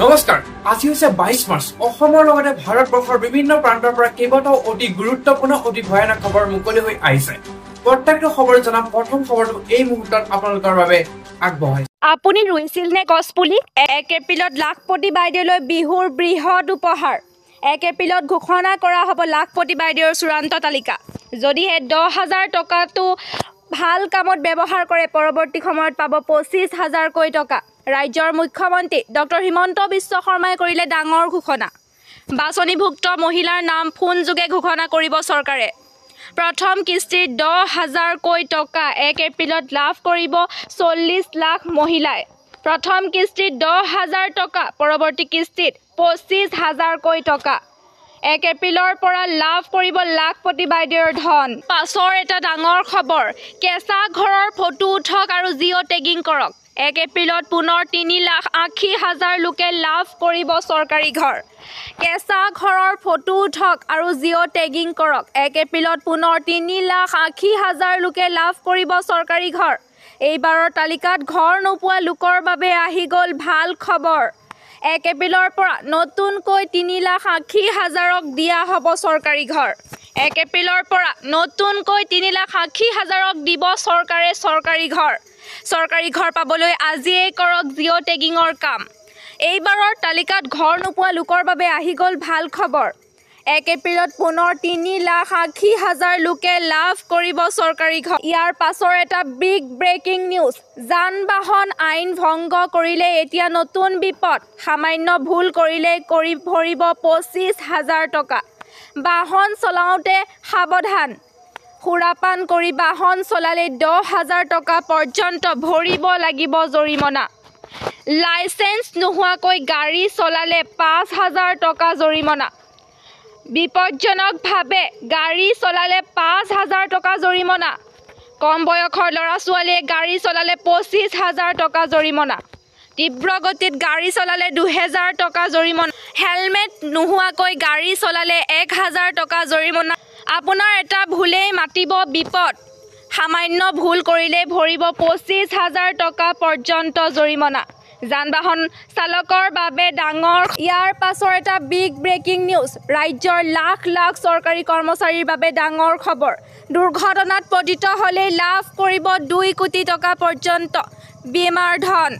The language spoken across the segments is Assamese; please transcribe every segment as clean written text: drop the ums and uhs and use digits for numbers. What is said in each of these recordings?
নমস্কাৰ আজি হৈছে 22 মাৰ্চ অসমৰ লগতে ভাৰতবৰ্ষৰ বিভিন্ন প্ৰান্তৰ পৰা কেইবাটাও অতি গুৰুত্বপূৰ্ণ অতি ভয়ানক খবৰ মুকলি হৈ আহিছে প্ৰত্যেকটো খবৰ জনা প্ৰথম খবৰটো এই মুহূৰ্তত আপোনালোকৰ বাবে আগবঢ়াইছে আপুনি ৰুইছিল নে গছপুলি 1 এপ্ৰিলত লাখপতি বাইদেউলৈ বিহুৰ বৃহৎ উপহাৰ 1 এপ্ৰিলত ঘোষণা কৰা হ'ব লাখপতি বাইদেউৰ চূড়ান্ত তালিকা যদিহে 10,000 টকাটো ভাল কামত ব্যৱহাৰ কৰে পৰৱৰ্তী সময়ত পাব 25,000 কোটি টকা ৰাজ্যৰ মুখ্যমন্ত্ৰী ডক্টৰ হিমন্ত বিশ্ব শৰ্মাই কৰিলে ডাঙৰ ঘোষণা বাছনিভুক্ত মহিলাৰ নাম ফোন যোগে ঘোষণা কৰিব চৰকাৰে প্ৰথম কিস্তিৰ 10,000 কোটি টকা 1 এপ্ৰিলত লাভ কৰিব 40 লাখ মহিলাই প্ৰথম কিস্তিৰ 10,000 টকা পৰৱৰ্তী কিস্তিত 25,000 কোটি টকা 1 এপ্ৰিলৰ পৰা লাভ কৰিব লাখপতি বাইদেউৰ ধন পাছৰ এটা ডাঙৰ খবৰ কেঁচা ঘৰৰ ফটো উঠক আৰু জিঅ' টেগিং কৰক 1 এপ্ৰিলত পুনৰ 3,80,000 লোকে লাভ কৰিব চৰকাৰী ঘৰ কেঁচা ঘৰৰ ফটো উঠক আৰু জিঅ' টেগিং কৰক 1 এপ্ৰিলত পুনৰ 3,80,000 লোকে লাভ কৰিব চৰকাৰী ঘৰ এইবাৰৰ তালিকাত ঘৰ নোপোৱা লোকৰ বাবে আহি গ'ল ভাল খবৰ 1 এপ্ৰিলৰ পৰা নতুনকৈ 3,80,000ক দিয়া হ'ব চৰকাৰী ঘৰ 1 এপ্ৰিলৰ পৰা নতুনকৈ 3,80,000ক দিব চৰকাৰে চৰকাৰী ঘৰ পাবলৈ আজিয়েই কৰক জিঅ' টেগিঙৰ কাম এইবাৰৰ তালিকাত ঘৰ নোপোৱা লোকৰ বাবে আহি গ'ল ভাল খবৰ 1 এপ্ৰিলত পুনৰ 3,80,000 লোকে লাভ কৰিব চৰকাৰী ঘৰ ইয়াৰ পাছৰ এটা বিগ ব্ৰেকিং নিউজ যান-বাহন আইন ভংগ কৰিলে এতিয়া নতুন বিপদ সামান্য ভুল কৰিলে কৰি ভৰিব 25,000 টকা বাহন চলাওঁতে সাৱধান সুৰাপান কৰি বাহন চলালে 10,000 টকা পৰ্যন্ত ভৰিব লাগিব জৰিমনা লাইসেন্স নোহোৱাকৈ গাড়ী চলালে 5,000 টকা জৰিমনা বিপজ্জনকভাৱে গাড়ী চলালে 5,000 টকা জৰিমনা কম বয়সৰ ল'ৰা ছোৱালীয়ে গাড়ী চলালে 25,000 টকা জৰিমনা তীব্ৰ গতিত গাড়ী চলালে 2,000 টকা জৰিমনা হেলমেট নোহোৱাকৈ গাড়ী চলালে 1,000 টকা জৰিমনা আপোনাৰ এটা ভুলেই মাতিব বিপদ সামান্য ভুল কৰিলে ভৰিব 25,000 টকা পৰ্যন্ত জৰিমনা যান-বাহন চালকৰ বাবে ডাঙৰ ইয়াৰ পাছৰ এটা বিগ ব্ৰেকিং নিউজ ৰাজ্যৰ লাখ লাখ চৰকাৰী কৰ্মচাৰীৰ বাবে ডাঙৰ খবৰ দুৰ্ঘটনাত পতিত হ'লে লাভ কৰিব 2 কোটি টকা পৰ্যন্ত বীমাৰ ধন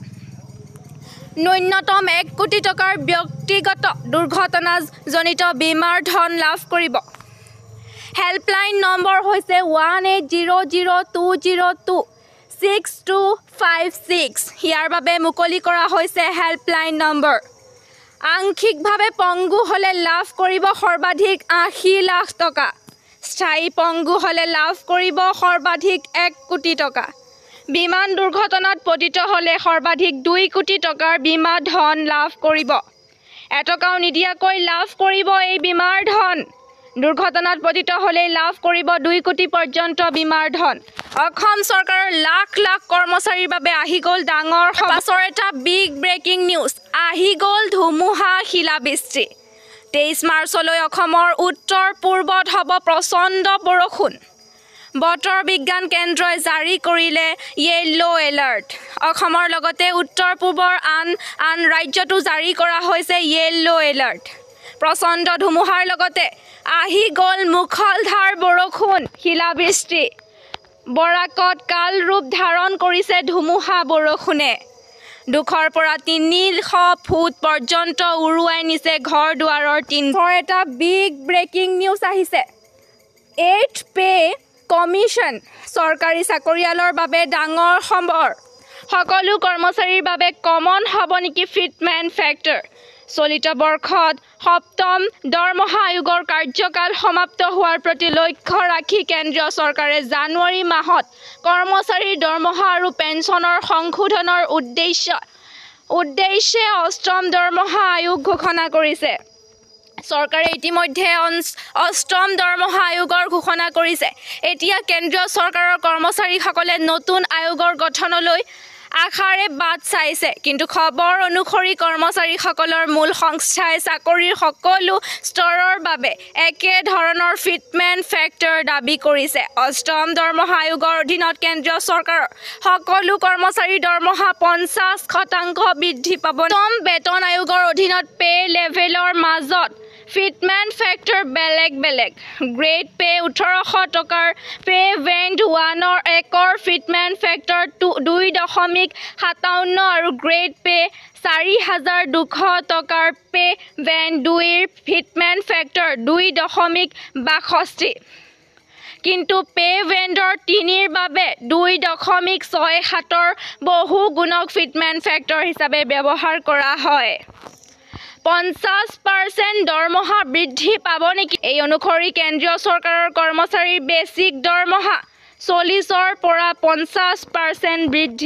ন্যূনতম 1 কোটি টকাৰ ব্যক্তিগত দুৰ্ঘটনাজনিত বীমাৰ ধন লাভ কৰিব হেল্পলাইন নম্বৰ হৈছে 18002026256 ইয়াৰ বাবে মুকলি কৰা হৈছে হেল্পলাইন নম্বৰ আংশিকভাৱে পংগু হ'লে লাভ কৰিব সৰ্বাধিক 80 লাখ টকা স্থায়ী পংগু হ'লে লাভ কৰিব সৰ্বাধিক 1 কোটি টকা বিমান দুৰ্ঘটনাত পতিত হ'লে সৰ্বাধিক 2 কোটি টকাৰ বীমা ধন লাভ কৰিব এটকাও নিদিয়াকৈ লাভ কৰিব এই বীমাৰ ধন দুৰ্ঘটনাত পতিত হ'লে লাভ কৰিব 2 কোটি পৰ্যন্ত বীমাৰ ধন অসম চৰকাৰৰ লাখ লাখ কৰ্মচাৰীৰ বাবে আহি গ'ল ডাঙৰ পাছৰ এটা বিগ ব্ৰেকিং নিউজ আহি গ'ল ধুমুহা শিলাবৃষ্টি 23 মাৰ্চলৈ অসমৰ উত্তৰ পূৰ্বত হ'ব প্ৰচণ্ড বৰষুণ বতৰ বিজ্ঞান কেন্দ্ৰই জাৰি কৰিলে য়েলো এলাৰ্ট অসমৰ লগতে উত্তৰ পূবৰ আন ৰাজ্যতো জাৰি কৰা হৈছে য়েলো এলাৰ্ট প্ৰচণ্ড ধুমুহাৰ লগতে আহি গ'ল মুখলধাৰ বৰষুণ শিলাবৃষ্টি বৰাকত কাল ৰূপ ধাৰণ কৰিছে ধুমুহা বৰষুণে 200 পৰা 300 ফুট পৰ্যন্ত উৰুৱাই নিছে ঘৰ দুৱাৰৰ টিনৰ এটা বিগ ব্ৰেকিং নিউজ আহিছে 8th পে কমিশ্যন চৰকাৰী চাকৰিয়ালৰ বাবে ডাঙৰ খবৰ সকলো কৰ্মচাৰীৰ বাবে কমন হ'ব নেকি ফিটমেণ্ট ফেক্টৰ চলিত বৰ্ষত 7ম দৰমহা আয়োগৰ কাৰ্যকাল সমাপ্ত হোৱাৰ প্ৰতি লক্ষ্য ৰাখি কেন্দ্ৰীয় চৰকাৰে জানুৱাৰী মাহত কৰ্মচাৰীৰ দৰমহা আৰু পেঞ্চনৰ সংশোধনৰ উদ্দেশ্যে 8ম দৰমহা আয়োগ ঘোষণা কৰিছে চৰকাৰে ইতিমধ্যে 8ম দৰমহা আয়োগৰ ঘোষণা কৰিছে এতিয়া কেন্দ্ৰীয় চৰকাৰৰ কৰ্মচাৰীসকলে নতুন আয়োগৰ গঠনলৈ আশাৰে বাট চাইছে, কিন্তু খবৰ অনুসৰি কৰ্মচাৰীসকলৰ মূল সংস্থাই চাকৰিৰ সকলো স্তৰৰ বাবে একে ধৰণৰ ফিটমেণ্ট ফেক্টৰ দাবী কৰিছে। অষ্টম দৰমহা আয়োগৰ অধীনত কেন্দ্ৰীয় চৰকাৰৰ সকলো কৰ্মচাৰীৰ দৰমহা 50% বৃদ্ধি পাব। অষ্টম বেতন আয়োগৰ অধীনত পে লেভেলৰ মাজত ফিটমেণ্ট ফেক্টৰ বেলেগ বেলেগ। গ্ৰেড পে 1800 টকাৰ পে বেণ্ড 1ৰ ফিটমেণ্ট ফেক্টৰ 2.57 আৰু গ্ৰেড পে 4200 টকাৰ পে বেণ্ড 2ৰ ফিটমেণ্ট ফেক্টৰ 2.62। কিন্তু পে বেণ্ডৰ 3ৰ বাবে 2.67ৰ বহু গুণক ফিটমেণ্ট ফেক্টৰ হিচাপে ব্যৱহাৰ কৰা হয়। 50% দৰমহা বৃদ্ধি পাব নেকি? এই অনুসৰি কেন্দ্ৰীয় চৰকাৰৰ কৰ্মচাৰীৰ বেচিক দৰমহা 40ৰ পৰা 50% বৃদ্ধি